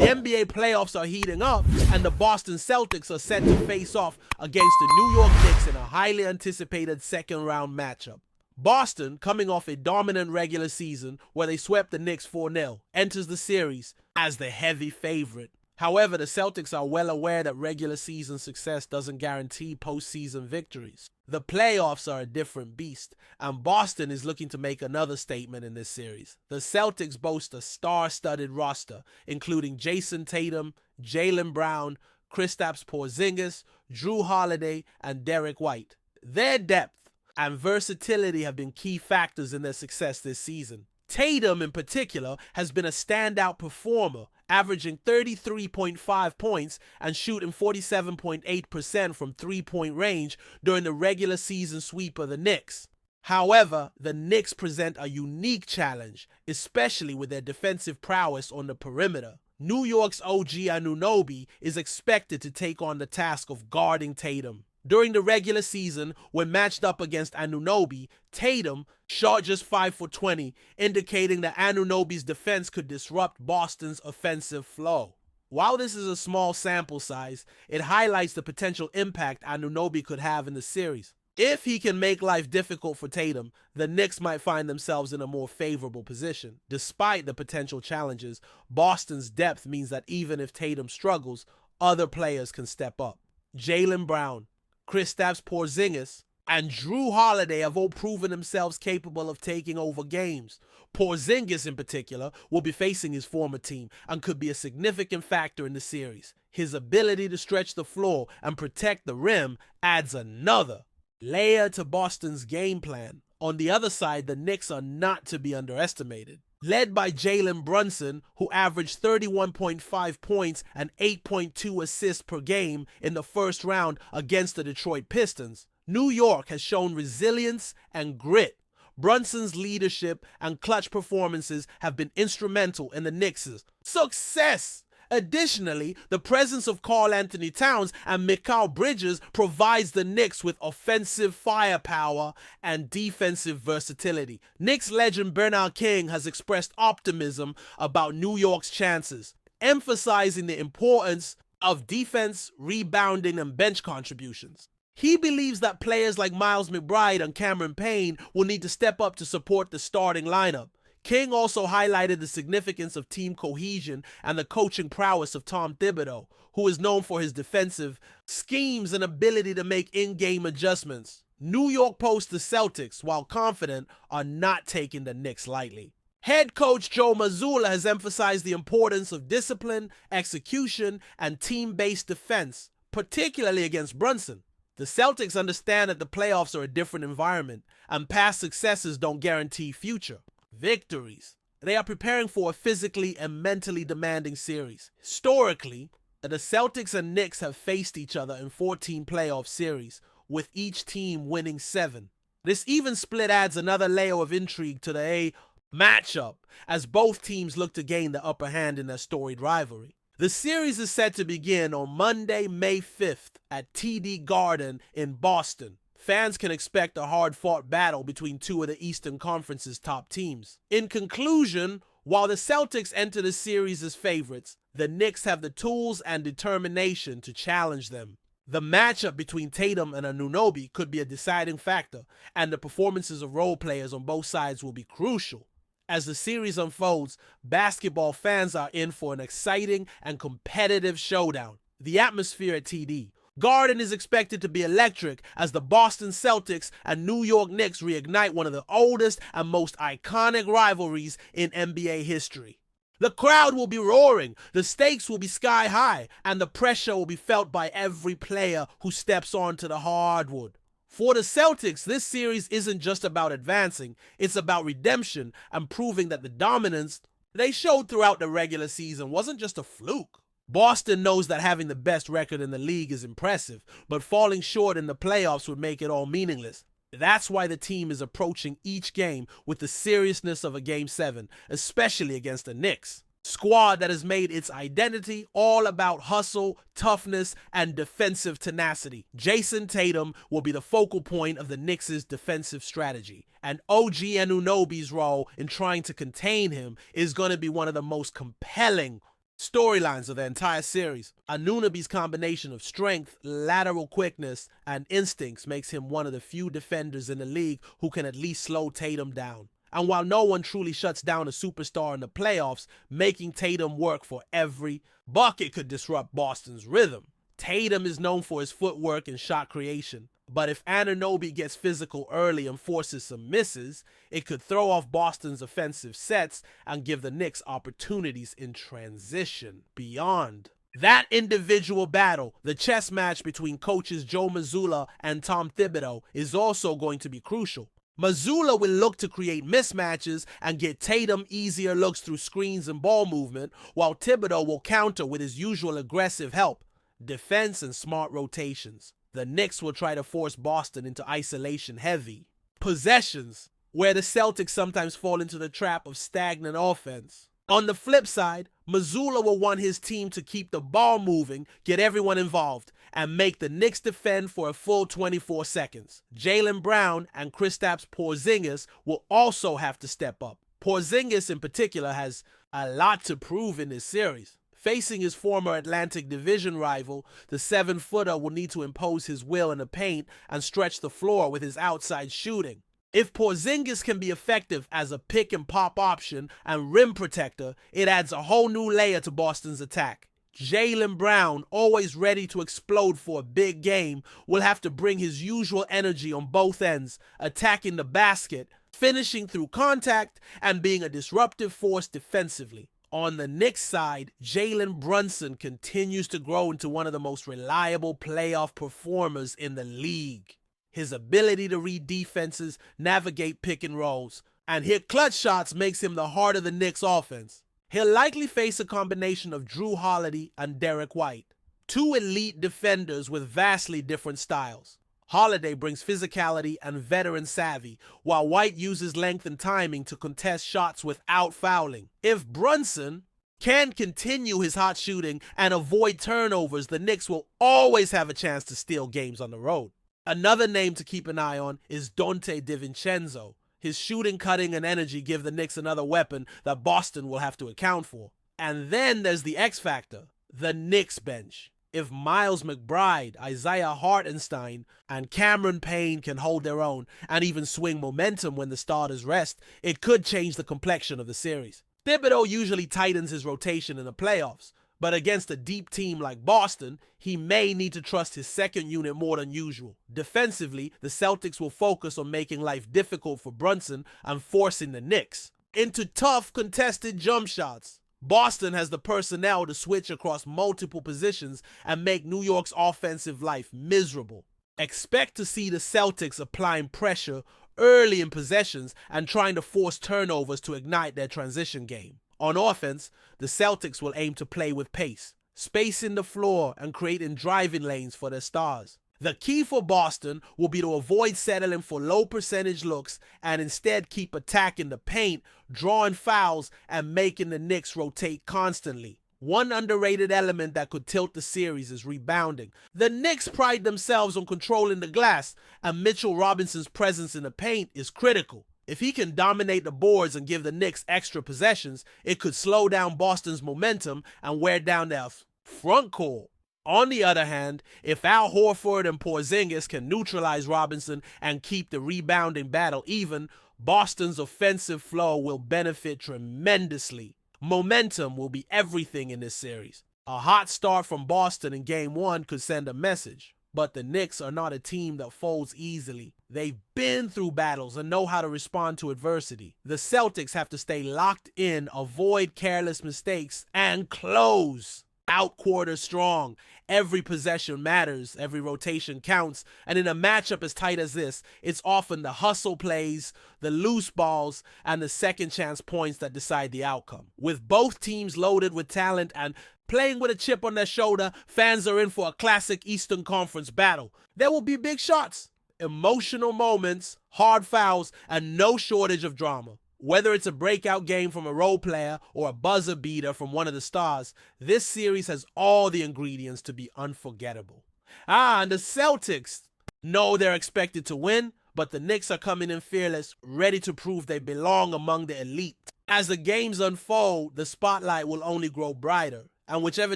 The NBA playoffs are heating up, and the Boston Celtics are set to face off against the New York Knicks in a highly anticipated second-round matchup. Boston, coming off a dominant regular season where they swept the Knicks 4-0, enters the series as the heavy favorite. However, the Celtics are well aware that regular season success doesn't guarantee postseason victories. The playoffs are a different beast, and Boston is looking to make another statement in this series. The Celtics boast a star-studded roster, including Jason Tatum, Jaylen Brown, Kristaps Porzingis, Jrue Holiday, and Derek White. Their depth and versatility have been key factors in their success this season. Tatum, in particular, has been a standout performer, averaging 33.5 points and shooting 47.8% from three-point range during the regular season sweep of the Knicks. However, the Knicks present a unique challenge, especially with their defensive prowess on the perimeter. New York's OG Anunoby is expected to take on the task of guarding Tatum. During the regular season, when matched up against Anunoby, Tatum shot just 5 for 20, indicating that Anunoby's defense could disrupt Boston's offensive flow. While this is a small sample size, it highlights the potential impact Anunoby could have in the series. If he can make life difficult for Tatum, the Knicks might find themselves in a more favorable position. Despite the potential challenges, Boston's depth means that even if Tatum struggles, other players can step up. Jaylen Brown, Kristaps Porzingis, and Jrue Holiday have all proven themselves capable of taking over games. Porzingis, in particular, will be facing his former team and could be a significant factor in the series. His ability to stretch the floor and protect the rim adds another layer to Boston's game plan. On the other side, the Knicks are not to be underestimated. Led by Jalen Brunson, who averaged 31.5 points and 8.2 assists per game in the first round against the Detroit Pistons, New York has shown resilience and grit. Brunson's leadership and clutch performances have been instrumental in the Knicks' success. Additionally, the presence of Karl-Anthony Towns and Mikal Bridges provides the Knicks with offensive firepower and defensive versatility. Knicks legend Bernard King has expressed optimism about New York's chances, emphasizing the importance of defense, rebounding, and bench contributions. He believes that players like Miles McBride and Cameron Payne will need to step up to support the starting lineup. King also highlighted the significance of team cohesion and the coaching prowess of Tom Thibodeau, who is known for his defensive schemes and ability to make in-game adjustments. New York Post the Celtics, while confident, are not taking the Knicks lightly. Head coach Joe Mazzulla has emphasized the importance of discipline, execution, and team-based defense, particularly against Brunson. The Celtics understand that the playoffs are a different environment, and past successes don't guarantee future victories. They are preparing for a physically and mentally demanding series. Historically, the Celtics and Knicks have faced each other in 14 playoff series, with each team winning 7. This even split adds another layer of intrigue to the matchup, as both teams look to gain the upper hand in their storied rivalry. The series is set to begin on Monday, May 5th at TD Garden in Boston. Fans can expect a hard-fought battle between two of the Eastern Conference's top teams. In conclusion, while the Celtics enter the series as favorites, the Knicks have the tools and determination to challenge them. The matchup between Tatum and Anunoby could be a deciding factor, and the performances of role players on both sides will be crucial. As the series unfolds, basketball fans are in for an exciting and competitive showdown. The atmosphere at TD Garden is expected to be electric as the Boston Celtics and New York Knicks reignite one of the oldest and most iconic rivalries in NBA history. The crowd will be roaring, the stakes will be sky high, and the pressure will be felt by every player who steps onto the hardwood. For the Celtics, this series isn't just about advancing, it's about redemption and proving that the dominance they showed throughout the regular season wasn't just a fluke. Boston knows that having the best record in the league is impressive, but falling short in the playoffs would make it all meaningless. That's why the team is approaching each game with the seriousness of a Game 7, especially against the Knicks. Squad that has made its identity all about hustle, toughness, and defensive tenacity. Jason Tatum will be the focal point of the Knicks' defensive strategy, and OG Anunoby's role in trying to contain him is going to be one of the most compelling Storylines of the entire series. Anunoby's combination of strength, lateral quickness, and instincts makes him one of the few defenders in the league who can at least slow Tatum down. And while no one truly shuts down a superstar in the playoffs, making Tatum work for every bucket could disrupt Boston's rhythm. Tatum is known for his footwork and shot creation, but if Anunoby gets physical early and forces some misses, it could throw off Boston's offensive sets and give the Knicks opportunities in transition. Beyond that individual battle, the chess match between coaches Joe Mazzulla and Tom Thibodeau is also going to be crucial. Mazzulla will look to create mismatches and get Tatum easier looks through screens and ball movement, while Thibodeau will counter with his usual aggressive help, defense, and smart rotations. The Knicks will try to force Boston into isolation heavy possessions, where the Celtics sometimes fall into the trap of stagnant offense. On the flip side, Mazzulla will want his team to keep the ball moving, get everyone involved, and make the Knicks defend for a full 24 seconds. Jaylen Brown and Kristaps Porzingis will also have to step up. Porzingis in particular has a lot to prove in this series. Facing his former Atlantic Division rival, the 7-footer will need to impose his will in the paint and stretch the floor with his outside shooting. If Porzingis can be effective as a pick-and-pop option and rim protector, it adds a whole new layer to Boston's attack. Jaylen Brown, always ready to explode for a big game, will have to bring his usual energy on both ends, attacking the basket, finishing through contact, and being a disruptive force defensively. On the Knicks side, Jalen Brunson continues to grow into one of the most reliable playoff performers in the league. His ability to read defenses, navigate pick and rolls, and hit clutch shots makes him the heart of the Knicks offense. He'll likely face a combination of Drew Holiday and Derek White, two elite defenders with vastly different styles. Holiday brings physicality and veteran savvy, while White uses length and timing to contest shots without fouling. If Brunson can continue his hot shooting and avoid turnovers, the Knicks will always have a chance to steal games on the road. Another name to keep an eye on is Donte DiVincenzo. His shooting, cutting, and energy give the Knicks another weapon that Boston will have to account for. And then there's the X factor, the Knicks bench. If Miles McBride, Isaiah Hartenstein, and Cameron Payne can hold their own and even swing momentum when the starters rest, it could change the complexion of the series. Thibodeau usually tightens his rotation in the playoffs, but against a deep team like Boston, he may need to trust his second unit more than usual. Defensively, the Celtics will focus on making life difficult for Brunson and forcing the Knicks into tough, contested jump shots. Boston has the personnel to switch across multiple positions and make New York's offensive life miserable. Expect to see the Celtics applying pressure early in possessions and trying to force turnovers to ignite their transition game. On offense, the Celtics will aim to play with pace, spacing the floor and creating driving lanes for their stars. The key for Boston will be to avoid settling for low percentage looks and instead keep attacking the paint, drawing fouls, and making the Knicks rotate constantly. One underrated element that could tilt the series is rebounding. The Knicks pride themselves on controlling the glass, and Mitchell Robinson's presence in the paint is critical. If he can dominate the boards and give the Knicks extra possessions, it could slow down Boston's momentum and wear down their front court. On the other hand, if Al Horford and Porzingis can neutralize Robinson and keep the rebounding battle even, Boston's offensive flow will benefit tremendously. Momentum will be everything in this series. A hot start from Boston in Game 1 could send a message, but the Knicks are not a team that folds easily. They've been through battles and know how to respond to adversity. The Celtics have to stay locked in, avoid careless mistakes, and close out quarter strong. Every possession matters, every rotation counts, and in a matchup as tight as this, it's often the hustle plays, the loose balls, and the second chance points that decide the outcome. With both teams loaded with talent and playing with a chip on their shoulder, fans are in for a classic Eastern Conference battle. There will be big shots, emotional moments, hard fouls, and no shortage of drama. Whether it's a breakout game from a role player or a buzzer beater from one of the stars, this series has all the ingredients to be unforgettable. And the Celtics know they're expected to win, but the Knicks are coming in fearless, ready to prove they belong among the elite. As the games unfold, the spotlight will only grow brighter, and whichever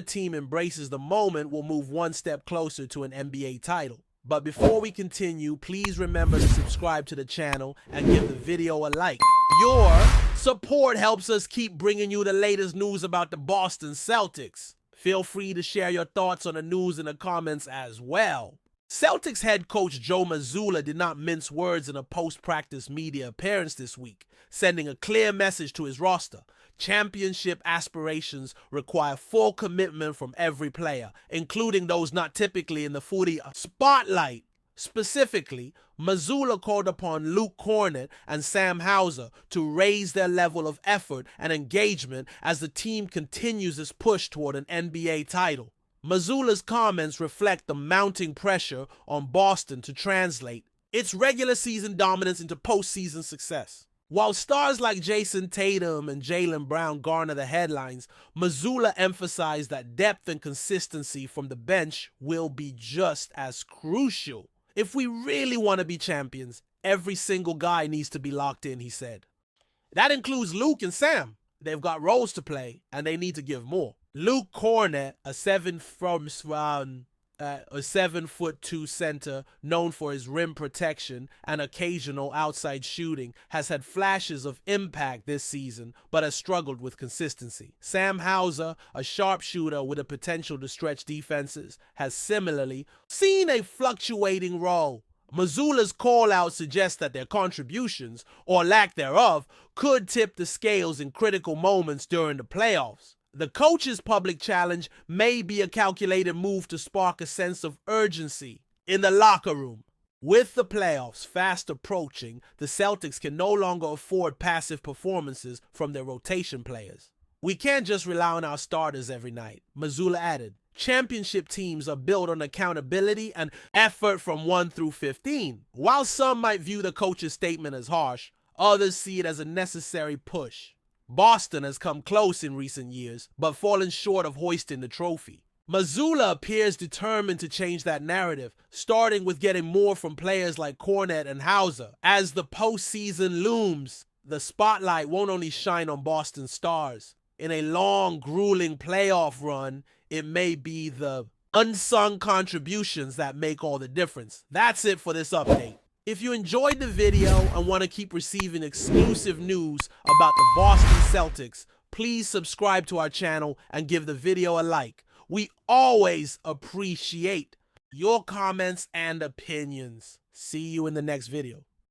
team embraces the moment will move one step closer to an NBA title. But before we continue, please remember to subscribe to the channel and give the video a like. Your support helps us keep bringing you the latest news about the Boston Celtics. Feel free to share your thoughts on the news in the comments as well. Celtics head coach Joe Mazzulla did not mince words in a post-practice media appearance this week, sending a clear message to his roster. Championship aspirations require full commitment from every player, including those not typically in the footy spotlight. Specifically, Mazzulla called upon Luke Kornet and Sam Hauser to raise their level of effort and engagement as the team continues its push toward an NBA title. Mazzulla's comments reflect the mounting pressure on Boston to translate its regular season dominance into postseason success. While stars like Jason Tatum and Jaylen Brown garner the headlines, Mazzulla emphasized that depth and consistency from the bench will be just as crucial. If we really want to be champions, every single guy needs to be locked in, he said. That includes Luke and Sam. They've got roles to play, and they need to give more. Luke Kornet, a 7'2" center known for his rim protection and occasional outside shooting, has had flashes of impact this season, but has struggled with consistency. Sam Hauser, a sharpshooter with a potential to stretch defenses, has similarly seen a fluctuating role. Mazzulla's call-out suggests that their contributions, or lack thereof, could tip the scales in critical moments during the playoffs. The coach's public challenge may be a calculated move to spark a sense of urgency in the locker room. With the playoffs fast approaching, the Celtics can no longer afford passive performances from their rotation players. We can't just rely on our starters every night, Mazzulla added. Championship teams are built on accountability and effort from 1 through 15. While some might view the coach's statement as harsh, others see it as a necessary push. Boston has come close in recent years, but fallen short of hoisting the trophy. Mazzulla appears determined to change that narrative, starting with getting more from players like Kornet and Hauser. As the postseason looms, the spotlight won't only shine on Boston stars. In a long, grueling playoff run, it may be the unsung contributions that make all the difference. That's it for this update. If you enjoyed the video and want to keep receiving exclusive news about the Boston Celtics, please subscribe to our channel and give the video a like. We always appreciate your comments and opinions. See you in the next video.